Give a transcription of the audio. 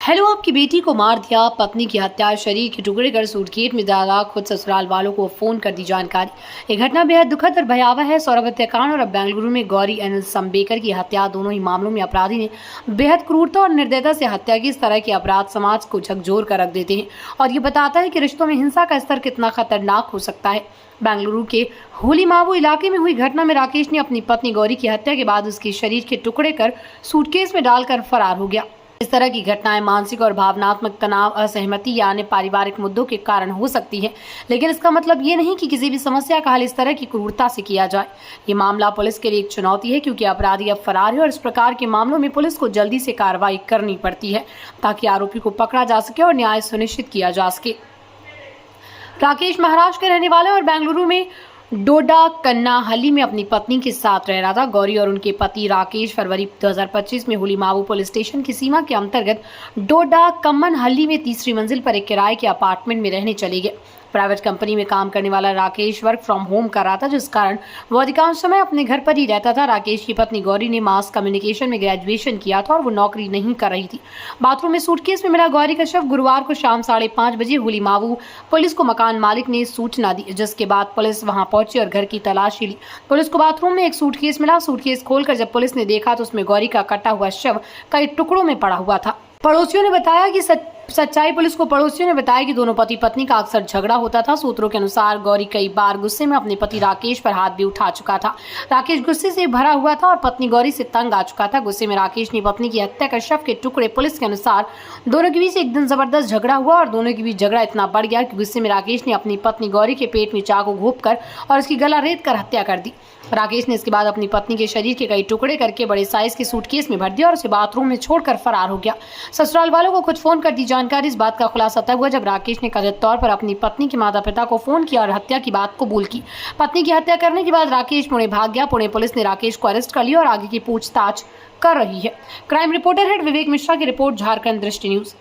Hello, आपकी बेटी को मार दिया, पत्नी की हत्या, शरीर के टुकड़े कर सूटकेस में डाला, खुद ससुराल वालों को फोन कर दी जानकारी। ये घटना बेहद दुखद और भयावह है। सौरभ हत्याकांड और अब बेंगलुरु में गौरी एन संबेकर की हत्या, दोनों ही मामलों में अपराधी ने बेहद क्रूरता और निर्दयता से हत्या की। इस तरह के अपराध समाज को झकझोर कर रख देते हैं और ये बताता है कि रिश्तों में हिंसा का स्तर कितना खतरनाक हो सकता है। बेंगलुरु के होलीमावू इलाके में हुई घटना में राकेश ने अपनी पत्नी गौरी की हत्या के बाद उसके शरीर के टुकड़े कर सूटकेस में डालकर फरार हो गया। इस तरह की घटनाएं मानसिक और भावनात्मक तनाव, असहमति या अन्य पारिवारिक मुद्दों के कारण हो सकती है, लेकिन इसका मतलब ये नहीं कि किसी भी समस्या का हल इस तरह की क्रूरता से किया जाए। ये मामला पुलिस के लिए एक चुनौती है, क्योंकि अपराधी अब फरार है और इस प्रकार के मामलों में पुलिस को जल्दी से कार्रवाई करनी पड़ती है ताकि आरोपी को पकड़ा जा सके और न्याय सुनिश्चित किया जा सके। राकेश महाराष्ट्र के रहने वाले और बेंगलुरु में डोडा कन्नाहल्ली में अपनी पत्नी के साथ रह रहा था। गौरी और उनके पति राकेश फरवरी 2025 में होलीमावू पुलिस स्टेशन की सीमा के अंतर्गत डोडा कम्मनहल्ली में तीसरी मंजिल पर एक किराए के अपार्टमेंट में रहने चले गए। प्राइवेट कंपनी में काम करने वाला राकेश वर्क फ्रॉम होम कर रहा था, जिस कारण वो अधिकांश समय अपने घर पर ही रहता था। राकेश की पत्नी गौरी ने मास कम्युनिकेशन में ग्रेजुएशन किया था और वो नौकरी नहीं कर रही थी। बाथरूम में सूटकेस में मिला गौरी का शव गुरुवार को शाम 5:30 बजे होलीमावू पुलिस को मकान मालिक ने सूचना दी, जिसके बाद पुलिस वहां पहुंची और घर की तलाशी ली। पुलिस को बाथरूम में एक सूटकेस मिला। सूटकेस खोलकर जब पुलिस ने देखा तो उसमें गौरी का कटा हुआ शव कई टुकड़ों में पड़ा हुआ था। पड़ोसियों ने बताया कि दोनों पति पत्नी का अक्सर झगड़ा होता था। सूत्रों के अनुसार गौरी कई बार गुस्से में अपने पति राकेश पर हाथ भी उठा चुका था। राकेश गुस्से से भरा हुआ था और पत्नी गौरी से तंग आ चुका था। गुस्से में राकेश ने पत्नी की हत्या कर शव के टुकड़े। पुलिस के अनुसार दोनों के बीच एक दिन जबरदस्त झगड़ा हुआ और दोनों के बीच झगड़ा इतना बढ़ गया कि गुस्से में राकेश ने अपनी पत्नी गौरी के पेट में चाकू घोंपकर और उसकी गला रेत कर हत्या कर दी। राकेश ने इसके बाद अपनी पत्नी के शरीर के कई टुकड़े करके बड़े साइज के सूटकेस में भर दिया और उसे बाथरूम में छोड़कर फरार हो गया। ससुराल वालों को खुद फोन कर दी जानकारी। इस बात का खुलासा तब हुआ जब राकेश ने कथित तौर पर अपनी पत्नी के माता पिता को फोन किया और हत्या की बात कबूल की। पत्नी की हत्या करने के बाद राकेश पुणे भाग गया। पुणे पुलिस ने राकेश को अरेस्ट कर लिया और आगे की पूछताछ कर रही है। क्राइम रिपोर्टर हेड विवेक मिश्रा की रिपोर्ट, झारखंड दृष्टि न्यूज।